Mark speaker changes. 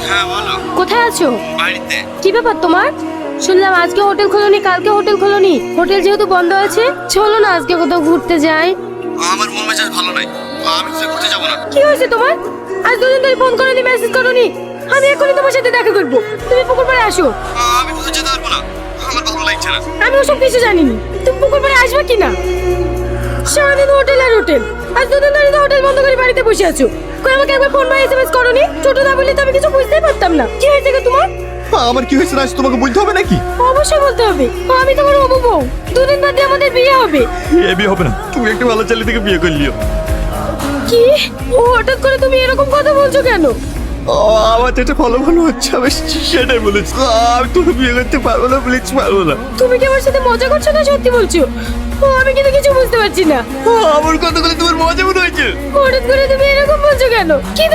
Speaker 1: হ্যাঁ বলো।
Speaker 2: কোথায় আছো?
Speaker 1: বাড়িতে।
Speaker 2: কি ব্যাপার তোমার? শুনলাম আজকে হোটেল খোলনি, কালকে হোটেল খোলনি। হোটেল যেহেতু বন্ধ আছে, চলো না আজকে কোথাও ঘুরতে যাই।
Speaker 1: আমার মন মেজাজ ভালো নাই, আমি তো ঘুরতে যাবো না।
Speaker 2: কি হয়েছে তোমার? আজ দুদিন ধরে ফোন করোনি, মেসেজ করোনি। আমি এখনই তোমার সাথে দেখা করবো, তুমি পুকুর পাড়ে আসো।
Speaker 1: আমি কোথাও যেতে পারবো না, আমার ভালো লাগছে না।
Speaker 2: আমি ওসব কিছু জানিনি, তুমি পুকুর পাড়ে আসবে কি না? সারাদিন হোটেল আর হোটেল, আজ দুদিন ধরে তো হোটেল বন্ধ করে বাড়িতে বসে আছো। কই আমাকে একবার ফোন বা এসএমএস করোনি? ছোট না বললে তো আমি কিছু বুঝতেই পারতাম না। কি হয়েছে গো তোমার?
Speaker 1: আমার কি হয়েছে রাজ, তোমাকে বলতে হবে নাকি?
Speaker 2: অবশ্যই বলতে হবে, আমি তোমার হবু বউ। দুদিন বাদে আমাদের বিয়ে হবে।
Speaker 1: এ বিয়ে হবে না, তুমি একটা ভালো ছেলে থেকে বিয়ে করলিও।
Speaker 2: কি? ও হঠাৎ করে তুমি এরকম কথা বলছো কেন?
Speaker 1: আমার যেটা ভালো ভালো হচ্ছে আমি সেটাই বলেছি। আমি তোকে বিয়ে করতে পারবো না, প্লিজ পারবো না।
Speaker 2: তুমি কি আমার সাথে মজা করছো না সত্যি বলছো? আমি কিন্তু কিছু বুঝতে পারছি না।
Speaker 1: আমার কথাগুলো তোমার মজা মনে হয়েছে?
Speaker 2: হঠাৎ করে তুমি এরকম বলছো কেন? কি